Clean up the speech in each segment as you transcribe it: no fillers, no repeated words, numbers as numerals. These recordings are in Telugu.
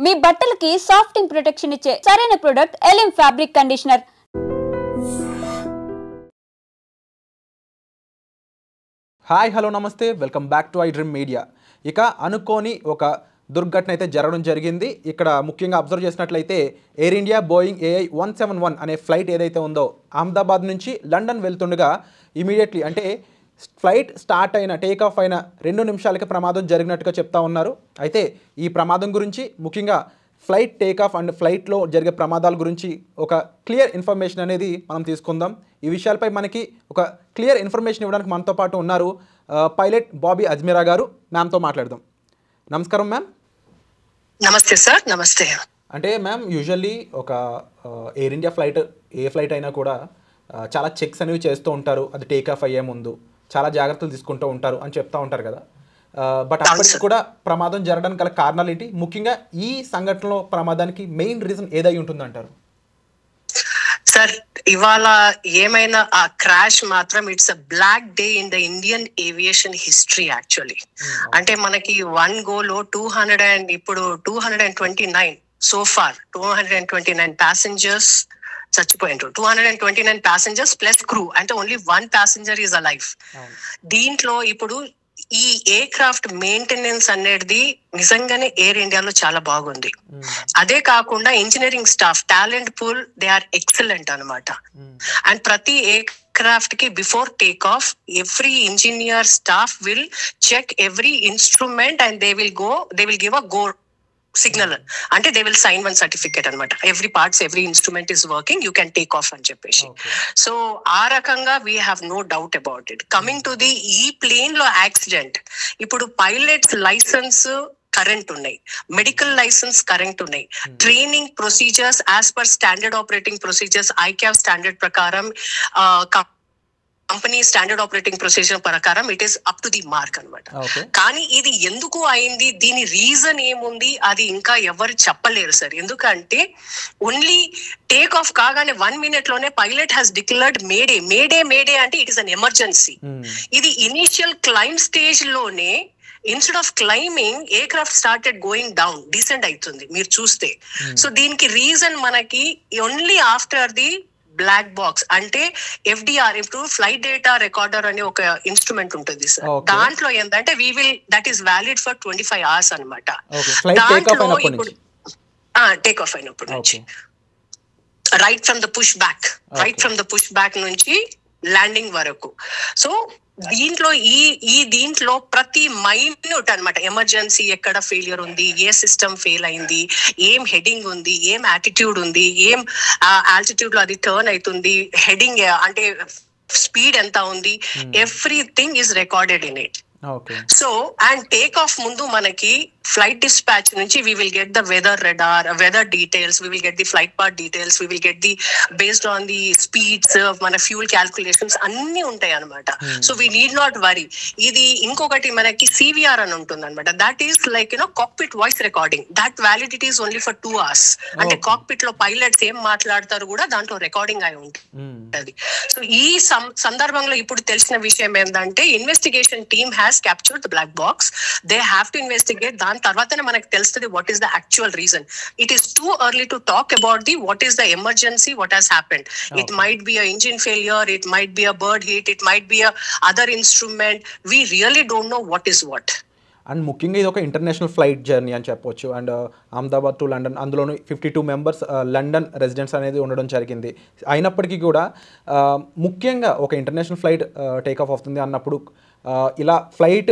మీ బట్టలకి సాఫ్టింగ్ ప్రొటెక్షన్ ఇచ్చే సరైన ప్రొడక్ట్ ఎలిమ్ ఫ్యాబ్రిక్ కండిషనర్. హాయ్ హలో నమస్తే, welcome back to I dream media. ఇక అనుకోని ఒక దుర్ఘటన అయితే జరగడం జరిగింది. ఇక్కడ ముఖ్యంగా అబ్జర్వ్ చేసినట్లయితే ఎయిర్ ఇండియా బోయింగ్ AI 171 అనే ఫ్లైట్ ఏదైతే ఉందో అహ్మదాబాద్ నుంచి లండన్ వెళ్తుండగా ఇమీడియట్లీ అంటే ఫ్లైట్ స్టార్ట్ అయిన టేక్ ఆఫ్ అయిన 2 నిమిషాలకి ప్రమాదం జరిగినట్టుగా చెప్తా ఉన్నారు. అయితే ఈ ప్రమాదం గురించి ముఖ్యంగా ఫ్లైట్ టేక్ ఆఫ్ అండ్ ఫ్లైట్లో జరిగే ప్రమాదాల గురించి ఒక క్లియర్ ఇన్ఫర్మేషన్ అనేది మనం తీసుకుందాం. ఈ విషయాలపై మనకి ఒక క్లియర్ ఇన్ఫర్మేషన్ ఇవ్వడానికి మనతో పాటు ఉన్నారు పైలట్ బాబీ అజ్మీరా గారు. మ్యామ్తో మాట్లాడదాం. నమస్కారం మ్యామ్. నమస్తే సార్. నమస్తే. అంటే మ్యామ్, యూజువల్లీ ఒక ఎయిర్ ఇండియా ఫ్లైట్ ఏ ఫ్లైట్ అయినా కూడా చాలా చెక్స్ అనేవి చేస్తూ ఉంటారు. అది టేక్ ఆఫ్ అయ్యే ముందు చాలా జాగ్రత్తలు తీసుకుంటూ ఉంటారు అని చెప్తూ ఉంటారు కదా. బట్ అప్పటికి కూడా ప్రమాదం జరగడానికి గల కారణాలు ఏంటి? ముఖ్యంగా ఈ సంఘటనలో ప్రమాదానికి మెయిన్ రీజన్ ఏదై ఉంటుందంటారు? సార్, ఇవాళ ఏమైనా ఆ క్రాష్ మాత్రం it's a black day in the Indian aviation history actually. అంటే మనకి 1 గోలో 200 అండ్ ఇప్పుడు 229 సో ఫార్ 229 ప్యాసింజర్స్ చచ్చిపోయినారు. 229 ప్యాసింజర్స్ ప్లస్ క్రూ, అంటే ఓన్లీ 1 ప్యాసింజర్ ఈజ్ అలైవ్. దీంట్లో ఇప్పుడు ఈ ఎయిర్ క్రాఫ్ట్ మెయింటెనెన్స్ అనేది నిజంగానే ఎయిర్ ఇండియాలో చాలా బాగుంది. అదే కాకుండా engineering staff talent pool they are excellent అనమాట. అండ్ ప్రతి ఎయిర్ క్రాఫ్ట్ కి before take off every engineer staff will check every instrument and they will give a go signal. అంటే దే విల్ సైన్ 1 సర్టిఫికేట్ అనమాట. Every parts every instrument is working, you can take off అని చెప్పేసి. సో ఆ రకంగా we have no doubt about it. Coming to the ఈ ప్లేన్ లో యాక్సిడెంట్, ఇప్పుడు పైలట్స్ లైసెన్స్ కరెంట్ ఉన్నాయి, మెడికల్ లైసెన్స్ కరెంట్ ఉన్నాయి, training procedures as per standard operating procedures ICAO standard ప్రకారం కంపెనీ స్టాండర్డ్ ఆపరేటింగ్ ప్రొసీజర్ ప్రకారం it is up to the mark అనమాట. కానీ ఇది ఎందుకు అయింది, దీని రీజన్ ఏముంది, అది ఇంకా ఎవరు చెప్పలేరు సార్. ఎందుకంటే ఓన్లీ టేక్ ఆఫ్ కాగానే 1 minute లోనే pilot has declared mayday mayday mayday అంటే ఇట్ ఈస్ అన్ ఎమర్జెన్సీ. ఇది ఇనిషియల్ క్లైమ్ స్టేజ్ లోనే instead of climbing aircraft started going down, descend అవుతుంది మీరు చూస్తే. సో దీనికి రీజన్ మనకి only after the black box, అంటే FDR ఇప్పుడు ఫ్లైట్ డేటా రికార్డర్ అనే ఒక ఇన్స్ట్రుమెంట్ ఉంటుంది సార్. దాంట్లో ఏంటంటే that is valid for 25 hours అనమాట. దాంట్లో ఇప్పుడు టేక్ ఆఫ్ అయినప్పటి నుంచి right from the push back నుంచి ల్యాండింగ్ వరకు. సో దీంట్లో ప్రతి మైన్యూట్ అన్నమాట, ఎమర్జెన్సీ ఎక్కడ ఫెయిలియర్ ఉంది, ఏ సిస్టమ్ ఫెయిల్ అయింది, ఏం హెడింగ్ ఉంది, ఏం యాటిట్యూడ్ ఉంది, ఏం ఆల్టిట్యూడ్ లో అది టర్న్ అవుతుంది, హెడింగ్ అంటే స్పీడ్ ఎంత ఉంది, everything is recorded in it. So and take off ముందు మనకి ఫ్లైట్ డిస్పాచ్ నుంచి we will get the weather details, we will get the flight path details, we will get the based on the speeds, మన fuel calculations అన్ని ఉంటాయి అనమాట. So we need not worry. ఇది ఇంకొకటి మనకి CVR అని ఉంటుంది అనమాట. That is like cockpit voice recording. That validity is only for 2 hours. అంటే కాక్పిట్ లో పైలట్స్ ఏం మాట్లాడతారు కూడా దాంట్లో రికార్డింగ్ అయి ఉంటుంది. సో ఈ సందర్భంలో ఇప్పుడు తెలిసిన విషయం ఏంటంటే investigation team has captured the black box. They have to investigate. దాని తర్వాతనే మనకు తెలుస్తుంది what is the actual reason. It is too early to talk about the what is the emergency, what has happened. It might be a engine failure, it might be a bird hit, it might be a other instrument. We really don't know what is what. And ముఖ్యంగా ఇది ఒక ఇంటర్నేషనల్ ఫ్లైట్ జర్నీ అని చెప్పొచ్చు. అండ్ అహ్మదాబాద్ టు లండన్, అందులోనూ 52 members లండన్ రెసిడెంట్స్ అనేది ఉండడం జరిగింది. అయినప్పటికీ కూడా ముఖ్యంగా ఒక ఇంటర్నేషనల్ ఫ్లైట్ టేక్ ఆఫ్ అవుతుంది అన్నప్పుడు ఇలా ఫ్లైట్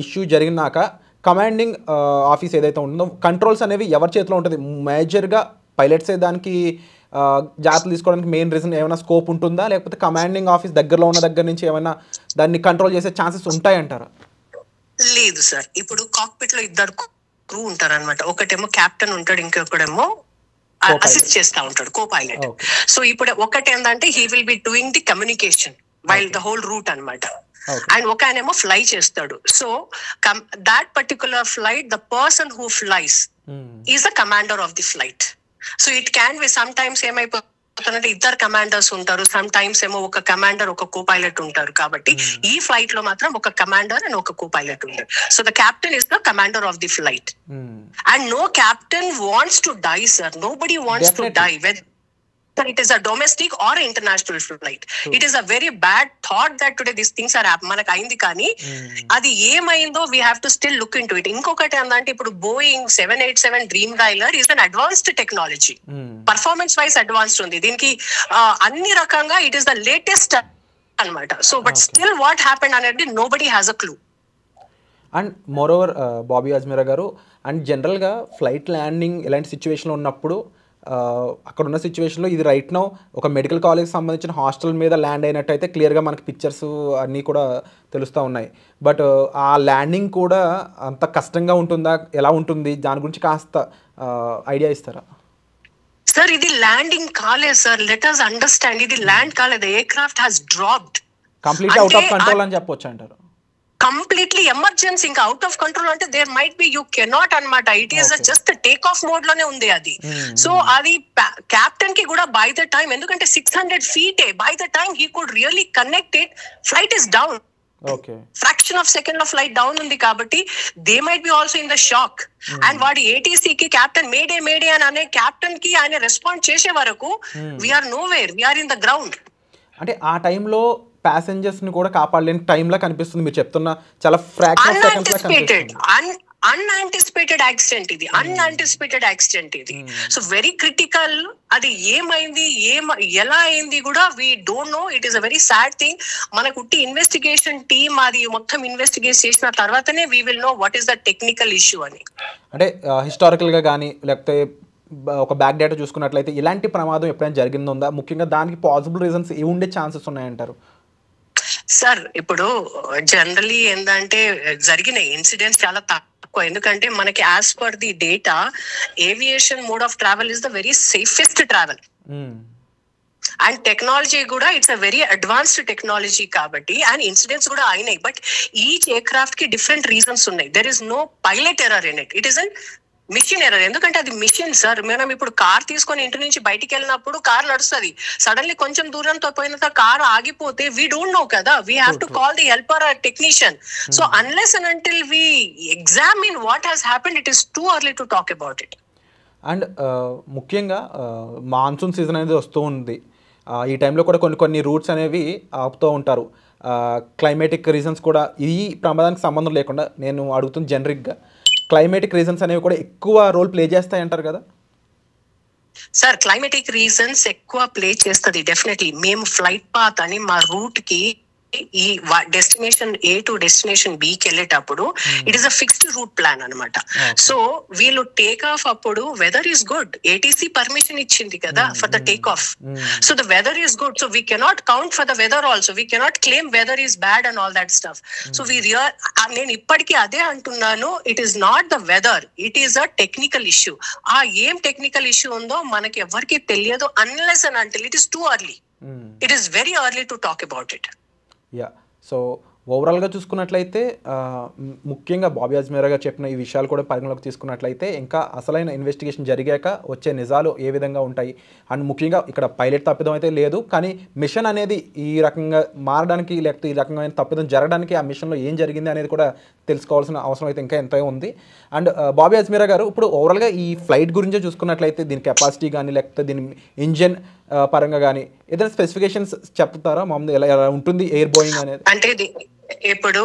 ఇష్యూ జరిగినాక కమాండింగ్ ఆఫీస్ ఏదైతే ఉంటుందో కంట్రోల్స్ అనేవి ఎవరి చేతిలో ఉంటుంది? మేజర్గా పైలట్సే దానికి జాగ్రత్తలు తీసుకోవడానికి మెయిన్ రీజన్ ఏమైనా స్కోప్ ఉంటుందా, లేకపోతే కమాండింగ్ ఆఫీస్ దగ్గరలో ఉన్న దగ్గర నుంచి ఏమైనా దాన్ని కంట్రోల్ చేసే ఛాన్సెస్ ఉంటాయంటారా? లేదు సార్. ఇప్పుడు కాక్పిట్ లో 2 క్రూ ఉంటారు అనమాట. ఒకటేమో కెప్టెన్ ఉంటాడు, ఇంకొకడేమో అసిస్ట్ చేస్తా ఉంటాడు, కో పైలట్. సో ఇప్పుడు ఒకటి ఏంటంటే he will be doing the communication while the whole route అనమాట. అండ్ ఒక ఆయనేమో ఫ్లై చేస్తాడు. So that particular flight the person who flies is the commander of the flight. So it can be some times ఏమైపోతుంది అవుతుందంటే ఇద్దరు కమాండర్స్ ఉంటారు, సమ్ టైమ్స్ ఏమో ఒక కమాండర్ ఒక కో పైలట్ ఉంటారు. కాబట్టి ఈ ఫ్లైట్ లో మాత్రం ఒక కమాండర్ అండ్ ఒక కో పైలట్ ఉంటారు. So the captain is the commander of the flight and no captain wants to die sir. Nobody wants to die whether it is a domestic or international flight. It is a very bad thought that today these things are happening. మనకు అయింది కానీ అది ఏమైందో we have to still look into it. ఇంకొకటి ఏంటంటే ఇప్పుడు Boeing 787 Dreamliner is an advanced technology. Performance wise advanced ఉంది. దీనికి అన్ని రకంగా it is the latest అన్నమాట. So but still what happened అనేది nobody has a clue. And more over Bobby Ajmeera గారు, అండ్ జనరల్గా ఫ్లైట్ ల్యాండింగ్ ఇలాంటి సిచ్యువేషన్లో ఉన్నప్పుడు అక్కడ ఉన్న సిచ్యువేషన్లో ఇది రైట్ నౌ ఒక మెడికల్ కాలేజ్కి సంబంధించిన హాస్టల్ మీద ల్యాండ్ అయినట్టయితే క్లియర్గా మనకి పిక్చర్స్ అన్నీ కూడా తెలుస్తూ ఉన్నాయి. బట్ ఆ ల్యాండింగ్ కూడా అంత కష్టంగా ఉంటుందా, ఎలా ఉంటుంది, దాని గురించి కాస్త ఐడియా ఇస్తారా? సార్ ఇది ల్యాండింగ్ కాలేదు సార్, లెట్ us అండర్స్టాండ్. ఇది ల్యాండ్ కాలేదు, aircraft has dropped completely out of control అని చెప్పొచ్చు అంటారు. కంప్లీట్లీ ఎమర్జెన్సీ, ఇంకా అవుట్ ఆఫ్ కంట్రోల్ అంటే there might be you cannot అన్నమాట. It is just take off mode లోనే ఉంది అది. సో అది కెప్టెన్ కి కూడా బై ద టైం, ఎందుకంటే 600 feet by the time he could really connect it, flight is down. Fraction of second లో ఫ్లైట్ డౌన్ ఉంది కాబట్టి they might be also in the shock. And వాడి ఏటీసీ కి కెప్టెన్ మేడే మేడే అని అనే కెప్టెన్ కి ఆయన రెస్పాండ్ చేసే వరకు we are nowhere, we are in the ground. అంటే ఆ టైంలో ప్యాసింజర్స్ ని కూడా కాపాడలేని టైంలా కనిపిస్తుంది మీరు చెప్తున్న, చాలా ఫ్రాక్షన్ ఆఫ్ సెకండ్స్ లా కనిపిస్తుంది. అన్ఆంటిసిపేటెడ్ యాక్సిడెంట్ ఇది, అన్ఆంటిసిపేటెడ్ యాక్సిడెంట్ ఇది. So very critical. అది ఏమైంది, ఎలా అయింది కూడా we don't know. It is a very sad thing. మనకు ఇన్వెస్టిగేషన్ టీమ్ అది మొత్తం ఇన్వెస్టిగేట్ చేసిన తర్వాతనే we will know what is the technical issue అని. అంటే హిస్టారికల్ గా కానీ లేకపోతే ఒక బ్యాక్ డేటా చూసుకున్నట్లయితే ఇలాంటి ప్రమాదం ఎప్పుడైనా జరిగిందా, ముఖ్యంగా దానికి పాసిబుల్ రీజన్స్ ఏ ఉండే ఛాన్సెస్ ఉన్నాయంటారు? సార్ ఇప్పుడు జనరలీ ఏంటంటే జరిగిన ఇన్సిడెంట్స్ చాలా తక్కువ, ఎందుకంటే మనకి as per the data aviation mode of travel is the very safest travel. And technology కూడా it's a very advanced technology కాబట్టి అండ్ ఇన్సిడెంట్స్ కూడా అయినాయి. బట్ ఈచ్ ఎయిర్ క్రాఫ్ట్ కి డిఫరెంట్ రీజన్స్ ఉన్నాయి. There is no pilot error in it, it is an machine error. ఎందుకంటే అది మిషన్ సార్. మనం ఇప్పుడు కార్ తీసుకొని ఇంటి నుంచి బయటికి వెళ్ళినప్పుడు కార్ నడుస్తుంది, సడన్లీ కొంచెం దూరంతో పోయిన కార్ ఆగిపోతే వీ డోంట్ నో కదా, we have to call the helper or technician. So unless and until we examine what has happened, it is too early to talk about it. And ముఖ్యంగా మాన్సూన్ సీజన్ అనేది వస్తూ ఉంది. ఈ టైంలో కూడా కొన్ని రూట్స్ అనేవి ఆపుతూ ఉంటారు. క్లైమేటిక్ రీజన్స్ కూడా ఈ ప్రమాదానికి సంబంధం లేకుండా నేను అడుగుతుంది జనరిక్గా, క్లైమేటిక్ రీజన్స్ అనేవి కూడా ఎక్కువ రోల్ ప్లే చేస్తాయి అంటారు కదా సార్? క్లైమేటిక్ రీజన్స్ ఎక్కువ ప్లే చేస్తుంది డెఫినెట్లీ. మేము ఫ్లైట్ పాత్ అని మా రూట్ కి ఈ destination A to destination B కి వెళ్ళేటప్పుడు it is a fixed route plan అనమాట. సో వీళ్ళు టేక్ ఆఫ్ అప్పుడు weather is good, ATC permission ఇచ్చింది కదా for the take off. So the weather is good, so we cannot count for the weather also, we cannot claim weather is bad and all that stuff. So నేను ఇప్పటికీ అదే అంటున్నాను, it is not the weather, it is a technical issue. ఆ ఏం టెక్నికల్ ఇష్యూ ఉందో మనకి ఎవరికి తెలియదు unless and until it is too early. It is very early to talk about it. Yeah, so ఓవరాల్గా చూసుకున్నట్లయితే ముఖ్యంగా బాబీ అజ్మీరా గారు చెప్పిన ఈ విషయాలు కూడా పరిగణలోకి తీసుకున్నట్లయితే ఇంకా అసలైన ఇన్వెస్టిగేషన్ జరిగాక వచ్చే నిజాలు ఏ విధంగా ఉంటాయి, అండ్ ముఖ్యంగా ఇక్కడ పైలట్ తప్పిదం అయితే లేదు, కానీ మిషన్ అనేది ఈ రకంగా మారడానికి లేకపోతే ఈ రకమైన తప్పిదం జరగడానికి ఆ మిషన్లో ఏం జరిగింది అనేది కూడా తెలుసుకోవాల్సిన అవసరం అయితే ఇంకా ఎంతో ఉంది. అండ్ బాబీ అజ్మీరా గారు ఇప్పుడు ఓవరాల్గా ఈ ఫ్లైట్ గురించే చూసుకున్నట్లయితే దీని కెపాసిటీ కానీ లేకపోతే దీని ఇంజిన్ పరంగా కానీ ఏదైనా స్పెసిఫికేషన్స్ చెప్తారా మామూలు ఎలా ఉంటుంది ఎయిర్ బోయింగ్ అనేది? అంటే ఇప్పుడు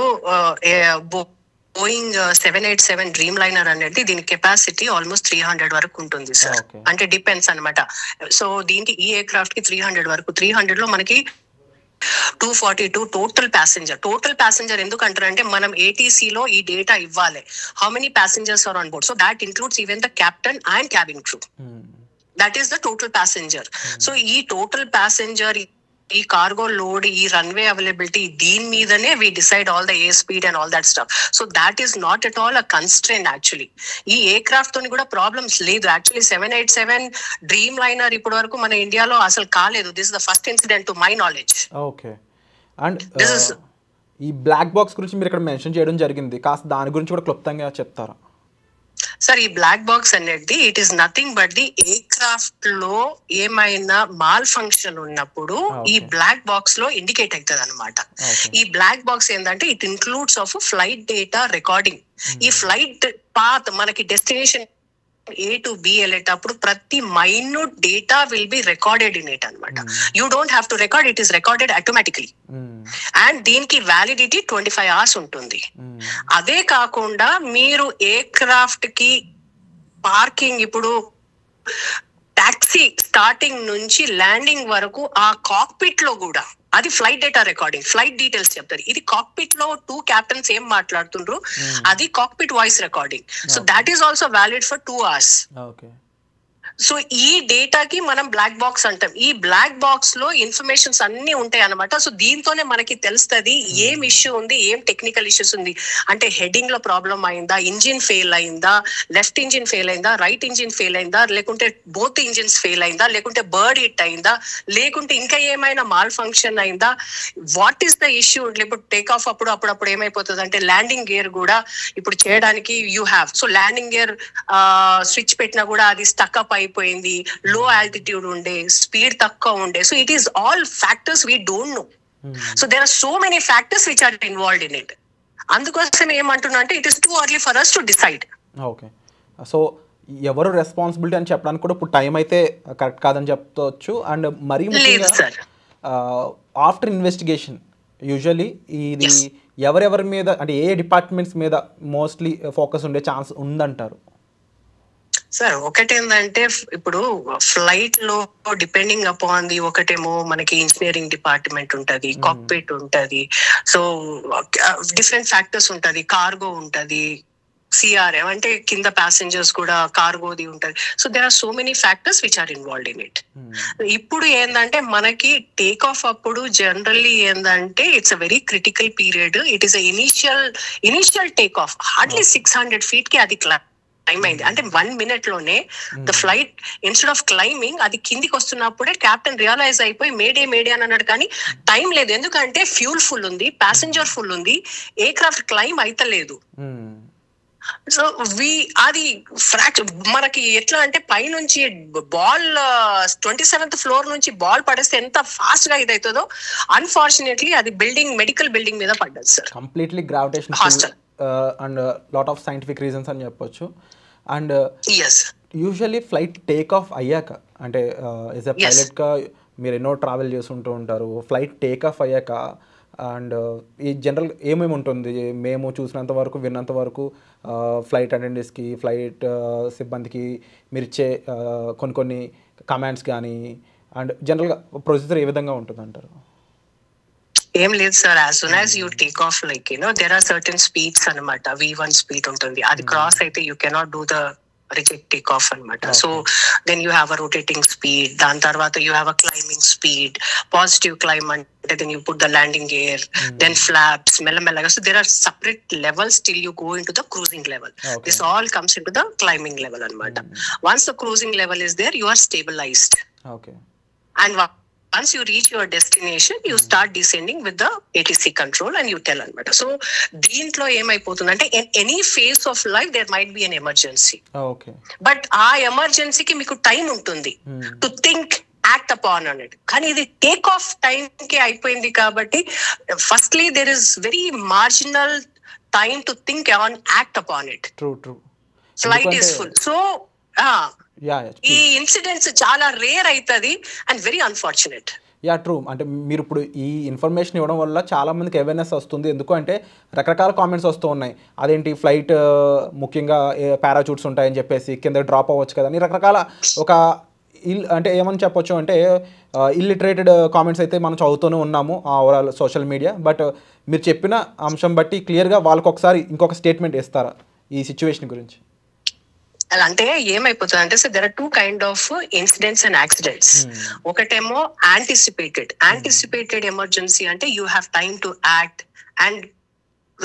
బోయింగ్ 787 Dreamliner అనేది దీని కెపాసిటీ ఆల్మోస్ట్ 300 వరకు ఉంటుంది సార్. అంటే డిపెండ్స్ అనమాట. సో దీనికి ఈ ఎయిర్ క్రాఫ్ట్ కి 300 వరకు, 300 లో మనకి 242 టోటల్ ప్యాసింజర్ ఎందుకు అంటారంటే మనం ఏటీసీ లో ఈ డేటా ఇవ్వాలి, how many passengers are on board. So that includes even the captain and cabin crew. That is the total passenger. So ఈ టోటల్ ప్యాసింజర్, ఈ కార్గో లోడ్, ఈ రన్వే అవైలబిలిటీ, దీని మీదనే we decide all the air speed and all that stuff. So that is not at all a constraint actually. ఈ ఎయిర్ క్రాఫ్ట్ తోని కూడా ప్రాబ్లమ్స్ లేదు యాక్చువల్లీ. 787 Dreamliner ఇప్పటి వరకు మన ఇండియాలో అసలు కాలేదు. This is the first incident to my knowledge. Okay. And ఈ బ్లాక్ బాక్స్ గురించి మీరు ఇక్కడ మెన్షన్ చేయడం జరిగింది, కాస్త దాని గురించి కూడా క్లుప్తంగా చెప్తారా? సార్ ఈ బ్లాక్ బాక్స్ అనేది it is nothing but the aircraft లో ఏమైనా మాల్ ఫంక్షన్ ఉన్నప్పుడు ఈ బ్లాక్ బాక్స్ లో ఇండికేట్ అవుతుంది అనమాట. ఈ బ్లాక్ బాక్స్ ఏంటంటే it includes of flight data recording. ఈ ఫ్లైట్ పాత్ మనకి డెస్టినేషన్ A to B వెళ్ళేటప్పుడు ప్రతి minute data will be recorded in it అనమాట. You don't have to record, it is recorded automatically. And దీనికి వ్యాలిడిటీ 25 hours ఉంటుంది. అదే కాకుండా మీరు ఎయిర్క్రాఫ్ట్ కి పార్కింగ్, ఇప్పుడు టాక్సీ స్టార్టింగ్ నుంచి ల్యాండింగ్ వరకు ఆ కాక్పిట్ లో కూడా అది flight data recording, flight details చెప్తారు. ఇది కాక్పిట్ లో 2 captains ఏం మాట్లాడుతుండ్రు అది cockpit voice recording. So that is also valid for 2 hours. So ఈ డేటాకి మనం బ్లాక్ బాక్స్ అంటాం. ఈ బ్లాక్ బాక్స్ లో ఇన్ఫర్మేషన్స్ అన్ని ఉంటాయి అనమాట. సో దీంతోనే మనకి తెలుస్తుంది ఏం ఇష్యూ ఉంది, ఏం టెక్నికల్ ఇష్యూస్ ఉంది. అంటే హెడ్డింగ్ లో ప్రాబ్లం అయిందా, ఇంజిన్ ఫెయిల్ అయిందా, లెఫ్ట్ ఇంజిన్ ఫెయిల్ అయిందా, రైట్ ఇంజిన్ ఫెయిల్ అయిందా, లేకుంటే బోత్ ఇంజిన్స్ ఫెయిల్ అయిందా, లేకుంటే బర్డ్ హిట్ అయిందా, లేకుంటే ఇంకా ఏమైనా మాల్ ఫంక్షన్ అయిందా, వాట్ ఈస్ ద ఇష్యూ. ఇప్పుడు టేక్ ఆఫ్ అప్పుడప్పుడు ఏమైపోతుంది అంటే ల్యాండింగ్ గేర్ కూడా ఇప్పుడు చేయడానికి you have, so landing gear switch పెట్టినా కూడా అది స్టక్ అప్ అయిపోయింది, లో ఆల్టిట్యూడ్ ఉండే, స్పీడ్ తక్కువ ఉండే. So it is all factors we don't know. So there are so many factors which are involved in it. అందుకోసం ఏమంటున్నా అంటే it is too early for us to decide. Okay, so ఎవరు రెస్పాన్సిబిలిటీ అని చెప్పడానికి కూడా ఇప్పుడు టైం అయితే కరెక్ట్ కాదని చెప్తవచ్చు. అండ్ మరీ ముఖ్యంగా ఆఫ్టర్ ఇన్వెస్టిగేషన్ యూజువల్లీ ఇది ఎవరెవరి మీద, అంటే ఏ డిపార్ట్మెంట్స్ మీద మోస్ట్లీ ఫోకస్ ఉండే ఛాన్స్ ఉందంటారు? సార్ ఒకటేందంటే ఇప్పుడు ఫ్లైట్ లో డిపెండింగ్ అపాన్ ది, ఒకటేమో మనకి ఇంజనీరింగ్ డిపార్ట్మెంట్ ఉంటది, కాక్పిట్ ఉంటది, సో డిఫరెంట్ ఫ్యాక్టర్స్ ఉంటది, కార్గో ఉంటది, సిఆర్ఎం అంటే కింద ప్యాసింజర్స్ కూడా కార్గోది ఉంటది. So there are so many factors which are involved in it. ఇప్పుడు ఏంటంటే మనకి టేక్ ఆఫ్ అప్పుడు జనరల్లీ ఏంటంటే it's a very critical period. It is initial take off hardly 600 feet కి అది టైం అయింది. అంటే 1 minute లోనే the flight instead of climbing అది కిందికి వస్తున్నప్పుడే కెప్టెన్ రియలైజ్ అయిపోయి మేడే అని అన్నాడు. కానీ టైం లేదు, ఎందుకంటే ఫ్యూల్ ఫుల్ ఉంది, ప్యాసింజర్ ఫుల్ ఉంది, ఎయిర్క్రాఫ్ట్ క్లైంబ్ అయితలేదు. సో అది ఫ్రాక్చర్ మనకి ఎట్లా అంటే పైనుంచి బాల్ 27th floor నుంచి బాల్ పడేస్తే ఎంత ఫాస్ట్ గా ఇది అవుతుందో, అన్ఫార్చునేట్లీ అది మెడికల్ బిల్డింగ్ మీద పడ్డది sir. Completely gravitation hostel and lot of scientific reasons అని చెప్పొచ్చు. And usually flight take off అయ్యాక, అంటే యాజ్ ఎ పైలట్గా మీరు ఎన్నో ట్రావెల్ చేస్తుంటూ ఉంటారు, ఫ్లైట్ టేక్ ఆఫ్ అయ్యాక అండ్ ఈ జనరల్ ఏమేమి ఉంటుంది, మేము చూసినంత వరకు విన్నంత వరకు ఫ్లైట్ అటెండెంట్స్కి, ఫ్లైట్ సిబ్బందికి మీరు ఇచ్చే కొన్ని కమాండ్స్ కానీ అండ్ జనరల్గా ప్రొసీజర్ ఏ విధంగా ఉంటుంది అంటారు? ఏం లేదు sir, as soon as you take off like there are certain speeds అనమాట. V1 స్పీడ్ ఉంటుంది, అది క్రాస్ అయితే you cannot do the reject take off అనమాట. So then you have a rotating speed, దాని తర్వాత you have a climbing speed, positive climb అంటే then you put the landing gear, then flaps మెల్లమెల్లగా. So there are separate levels till you go into the cruising level. This all comes into the climbing level అనమాట. Once the cruising level is there, you are stabilised. And once you reach your destination, you start descending with the ATC control and you tell anamata. So deentlo em ayipothundante in any phase of life there might be an emergency. Okay, but aa emergency ki meeku time untundi to think, act upon on it. Kani idi take off time ki ayipoyindi kabatti firstly there is very marginal time to think on, act upon it. True Flight is full, so ఈ ఇన్సిడెంట్స్ చాలా రేర్ అవుతుంది అండ్ వెరీ అన్ఫార్చునేట్. ట్రూ. అంటే మీరు ఇప్పుడు ఈ ఇన్ఫర్మేషన్ ఇవ్వడం వల్ల చాలా మందికి అవేర్నెస్ వస్తుంది. ఎందుకు అంటే రకరకాల కామెంట్స్ వస్తూ ఉన్నాయి, అదేంటి ఫ్లైట్ ముఖ్యంగా పారాచూట్స్ ఉంటాయని చెప్పేసి కింద డ్రాప్ అవ్వచ్చు కదా అని రకరకాల అంటే ఏమని చెప్పొచ్చు అంటే ఇల్లిటరేటెడ్ కామెంట్స్ అయితే మనం చదువుతూనే ఉన్నాము ఓవరాల్ సోషల్ మీడియా. బట్ మీరు చెప్పిన అంశం బట్టి క్లియర్గా వాళ్ళకి ఒకసారి ఇంకొక స్టేట్మెంట్ ఇస్తారా ఈ సిచ్యువేషన్ గురించి? అంటే ఏమైపోతుంది అంటే sir there are 2 kinds of incidents and accidents. ఒకటేమో యాంటిసిపేటెడ్ ఎమర్జెన్సీ అంటే you have time to act and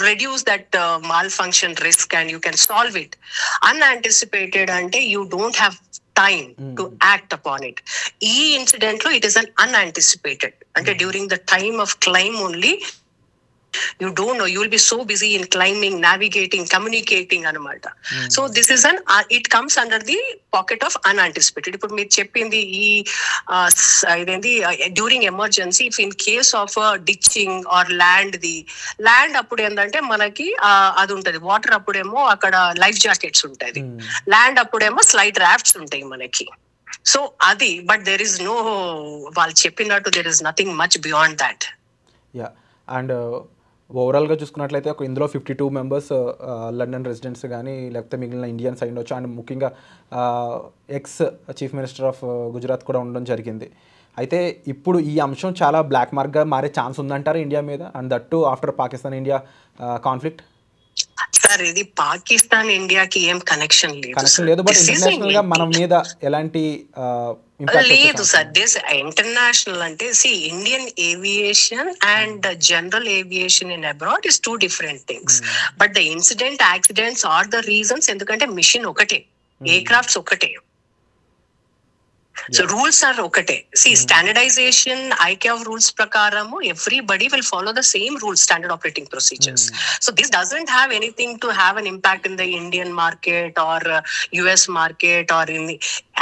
reduce that malfunction risk and you can solve it. Unanticipated ante you don't have time to act upon it. Incident lo it is an unanticipated ante during the time of climb only You don't know. You will be so busy in climbing, navigating, communicating anamata. So this is it comes under the pocket of unanticipated. Ippudu meer cheppindi during emergency, if in case of ditching or land appudu endante manaki adi untadi water appudemo akkada life jackets untadi, land appudemo slide rafts untayi manaki. So adi, but there is no, వాళ్ళు చెప్పినట్టు there is nothing much beyond that. Yeah. And ఓవరాల్గా చూసుకున్నట్లయితే ఒక ఇందులో 52 మెంబర్స్ లండన్ రెసిడెంట్స్ కానీ లేకపోతే మిగిలిన ఇండియన్స్ అయి ఉండొచ్చు. అండ్ ముఖ్యంగా ex chief minister of Gujarat కూడా ఉండడం జరిగింది. అయితే ఇప్పుడు ఈ అంశం చాలా బ్లాక్ మార్క్గా మారే ఛాన్స్ ఉందంటారు ఇండియా మీద, and that to after Pakistan India conflict. Sir ఇది పాకిస్తాన్ ఇండియాకి ఏం కనెక్షన్ లేదు, బట్ ఇంటర్నేషనల్ గా మన మీద ఎలాంటి లేదు సార్. దిస్ ఇంటర్నేషనల్ అంటే Indian aviation and general aviation in abroad is 2 different things. But the incident, accidents are the reasons. ఎందుకంటే మిషన్ ఒకటే, ఎయిర్ క్రాఫ్ట్స్ ఒకటే, సో రూల్స్ ఆర్ ఒకటే. స్టాండర్డైజేషన్ ICAO రూల్స్ ప్రకారము everybody will follow the same rules, standard operating procedures. So this doesn't have anything to have an impact in the Indian market or US market or in the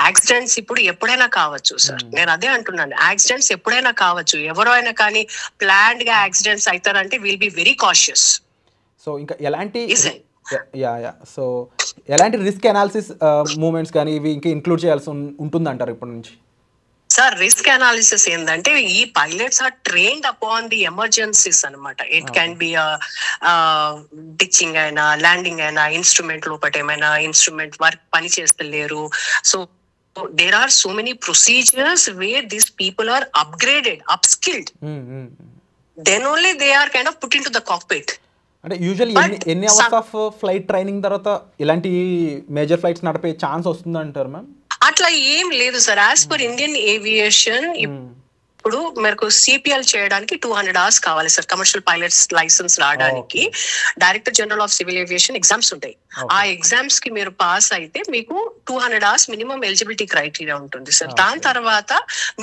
accidents. ఇప్పుడు ఎప్పుడైనా కావచ్చు సార్, నేను అదే అంటున్నాను, యాక్సిడెంట్స్ ఎప్పుడైనా కావచ్చు, ఎవరో అయినా కానీ ప్లాన్డ్ గా యాక్సిడెంట్స్ అవుతారంటే will be very cautious. So ఇంకా ఎలాంటి సో ఎలాంటి రిస్క్ అనాలిసిస్ మూమెంట్స్ కానీ ఇవి ఇంకా ఇంక్లూడ్ చేయాల్సి ఉంటుందంటారు ఇప్పటి నుంచి? సార్ రిస్క్ అనాలిసిస్ ఏంటంటే ఈ pilots are trained upon the emergencies అనమాట. ఇట్ క్యాన్ బి డిచ్చింగ్ అయినా, ల్యాండింగ్ అయినా, ఇన్స్ట్రుమెంట్ లోపల ఏమైనా ఇన్స్ట్రుమెంట్ వర్క్ పని చేస్తలేరు. So there are so many procedures where these people are upgraded, upskilled. Then only they are kind of put into the cockpit. అంటే యూజువల్లీ ఎన్ని అవర్స్ ఆఫ్ ఫ్లైట్ ట్రైనింగ్ తర్వాత ఇలాంటి మేజర్ ఫ్లైట్స్ నడిపే ఛాన్స్ వస్తుంది అంటారు మ్యామ్? అట్లా ఏం లేదు sir. As per Indian aviation ఇప్పుడు మనకు CPL చేయడానికి 200 hours కావాలి సార్. కమర్షియల్ పైలట్స్ లైసెన్స్ రావడానికి director general of civil aviation exams ఉంటాయి. ఆ ఎగ్జామ్స్ కి మీరు పాస్ అయితే మీకు 200 hours మినిమం ఎలిజిబిలిటీ క్రైటీరియా ఉంటుంది సార్. దాని తర్వాత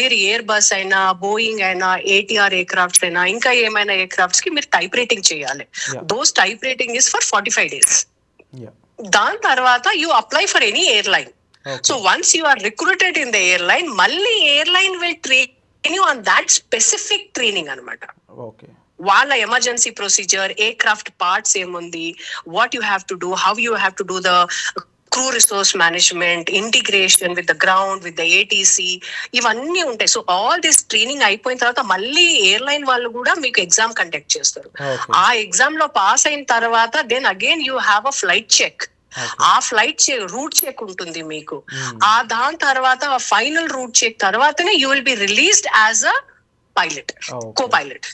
మీరు ఎయిర్ బస్ అయినా, బోయింగ్ అయినా, ATR ఎయిర్ క్రాఫ్ట్స్ అయినా, ఇంకా ఏమైనా ఎయిర్ క్రాఫ్ట్స్ కి మీరు టైప్ రైటింగ్ చేయాలి. Those type rating is for 45 days. దాని తర్వాత you apply for any airline. So once you are recruited in the airline, మళ్ళీ airline will train you on that specific training anamata. Okay. వాళ్ళ emergency procedure, aircraft parts ఏముంది, what you have to do, how you have to do the crew resource management, integration with the ground, with the ATC, ఇవన్నీ ఉంటాయి. సో ఆల్ దిస్ ట్రైనింగ్ అయిపోయిన తర్వాత మళ్ళీ ఎయిర్లైన్ వాళ్ళు కూడా మీకు ఎగ్జామ్ కండక్ట్ చేస్తారు. ఆ ఎగ్జామ్ లో పాస్ అయిన తర్వాత then again you have a flight check. ఆ ఫ్లైట్ రూట్ చెక్ ఉంటుంది మీకు. ఆ దాని తర్వాత ఫైనల్ రూట్ చెక్ తర్వాతనే you will be released as a pilot, co pilot.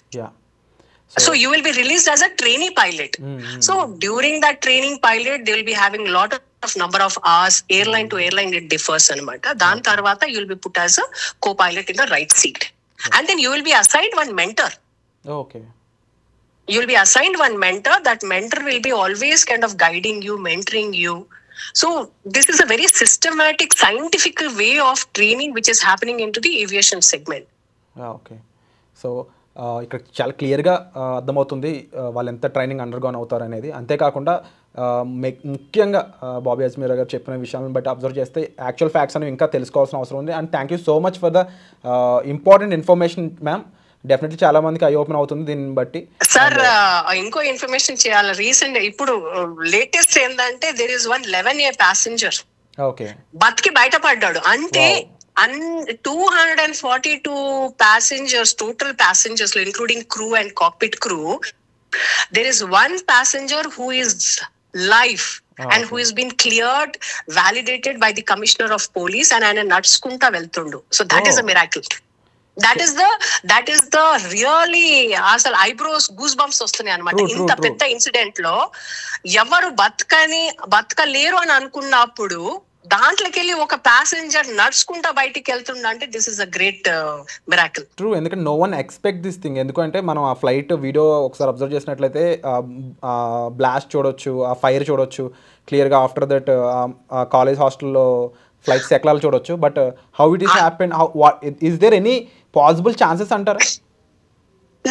So you will be released as a trainee pilot. So during that training pilot, they will be having lot of number of hours. Airline to airline it differs anamata. Dan tarvata you will be put as a co-pilot in the right seat. And then you will be assigned one mentor. Okay. You will be assigned one mentor. That mentor will be always kind of guiding you, mentoring you. So this is a very systematic, scientific way of training which is happening into the aviation segment. Okay. So ఇక్కడ చాలా క్లియర్గా అర్థమవుతుంది వాళ్ళు ఎంత ట్రైనింగ్ అండర్గోన్ అవుతారు అనేది. అంతేకాకుండా ముఖ్యంగా బాబీ అజ్మీరా గారు చెప్పిన విషయాలను బట్టి అబ్జర్వ్ చేస్తే యాక్చువల్ ఫ్యాక్ట్స్ అనేవి ఇంకా తెలుసుకోవాల్సిన అవసరం ఉంది. And thank you so much for the important information ma'am. Definitely చాలా మందికి ఐ ఓపెన్ అవుతుంది దీన్ని బట్టి. సార్ ఇంకో ఇన్ఫర్మేషన్ చేయాలి. రీసెంట్ ఇప్పుడు లేటెస్ట్ ఏంటంటే there is one 11A passenger బతికి బయటపడ్డాడు. అంటే 242 passengers, total passengers, including crew and cockpit crew. There is one passenger who is live and who has been cleared, validated by the Commissioner of Police, and ఆయన నడుచుకుంటా వెళ్తుండు. So that is a miracle. That is the really అసలు ఐబ్రోస్ గూస్ బంప్స్ వస్తున్నాయి అనమాట. ఇంత పెద్ద ఇన్సిడెంట్ లో ఎవరు బతకలేరు అని అనుకున్నప్పుడు దాంట్లోకి వెళ్ళి ఒక ప్యాసింజర్ నడుచుకుంటా బయటికి వెళ్తుండే. This is a great miracle. True, ఎందుకంటే no one expect this thing. ఎందుకంటే మనం ఆ ఫ్లైట్ వీడియో ఒకసారి అబ్జర్వ్ చేసినట్లయితే బ్లాస్ట్ చూడొచ్చు, ఆ ఫైర్ చూడొచ్చు క్లియర్గా. ఆఫ్టర్ దట్ కాలేజ్ హాస్టల్లో ఫ్లైట్స్ ఎక్లాలు చూడొచ్చు. But how it is happen, is there any possible chances అంటారా?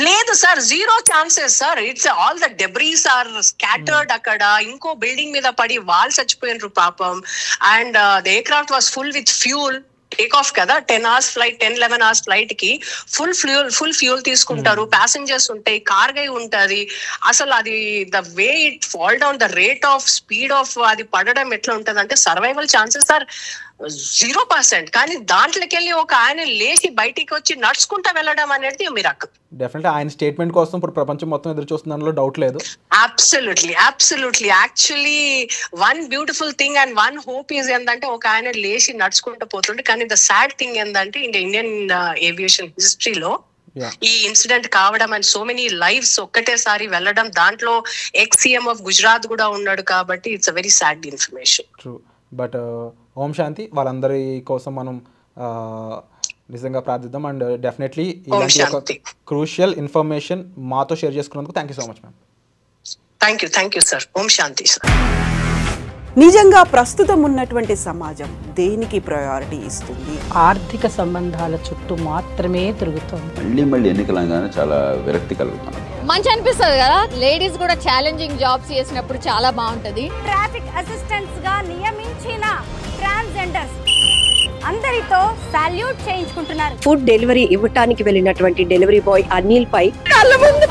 లేదు sir, zero chances sir. It's all the debris are scattered అక్కడ. ఇంకో బిల్డింగ్ మీద పడి వాళ్ళు చచ్చిపోయినరు పాపం. And the air craft was full with fuel. Take off కదా, 10 hours ఫ్లైట్, 10-11 hours ఫ్లైట్ కి ఫుల్ ఫ్యూల్ తీసుకుంటారు. ప్యాసింజర్స్ ఉంటాయి, కార్గో ఉంటది. అసలు అది the way it fall down, the rate of speed of అది పడడం ఎట్లా ఉంటది అంటే సర్వైవల్ ఛాన్సెస్ ఆర్ 0%. కానీ దాంట్లోకి వెళ్ళి ఒక ఆయన లేచి బయటికి వచ్చి నడుచుకుంటా వెళ్ళడం అనేది మిరాకిల్. డెఫినెట్లీ ఆయన స్టేట్మెంట్ కోసం ఇప్పుడు ప్రపంచం మొత్తం ఎదురు చూస్తుందనలో డౌట్ లేదు. Absolutely. Actually one beautiful thing and one hope is ఏంటంటే ఒక ఆయన లేచి నడుచుకుంటూ పోతుండే. కానీ ద సాడ్ థింగ్ ఏంటంటే ఇండియన్ ఏవియేషన్ హిస్టరీలో ఈ ఇన్సిడెంట్ కావడం అండ్ సో మెనీ లైఫ్స్ ఒక్కటేసారి వెళ్ళడం, దాంట్లో ex-CM ఆఫ్ గుజరాత్ కూడా ఉన్నాడు. కాబట్టి it's a very sad information. True. But ఓం శాంతి, వాళ్ళందరి కోసం మనం నిజంగా ప్రార్థిద్దాం. అండ్ డెఫినెట్లీ ఇలాంటి ఒక క్రూషియల్ ఇన్ఫర్మేషన్ మాతో షేర్ చేసుకున్నందుకు thank you so much ma'am. Thank you sir. ఓం శాంతి సార్. నిజంగా ప్రస్తుతం ఉన్నటువంటి సమాజం దేనికి ప్రయారిటీ ఇస్తుంది? ఆర్థిక సంబంధాల చుట్టూ మాత్రమే తిరుగుతుంది. మళ్ళీ ఎన్నికలంగానే చాలా విరక్తి కలుగుతాను. మంచి అనిపిస్తుంది కదా, లేడీస్ కూడా ఛాలెంజింగ్ జాబ్స్ చేసినప్పుడు చాలా బాగుంటది. ట్రాఫిక్ అసిస్టెంట్స్ గా నియమించిన ట్రాన్స్జెండర్స్ అందరితో సాల్యూట్ చేయించుకుంటున్నారు. ఫుడ్ డెలివరీ ఇవ్వటానికి వెళ్ళినటువంటి డెలివరీ బాయ్ అనిల్ పై కళ్ళ ముందు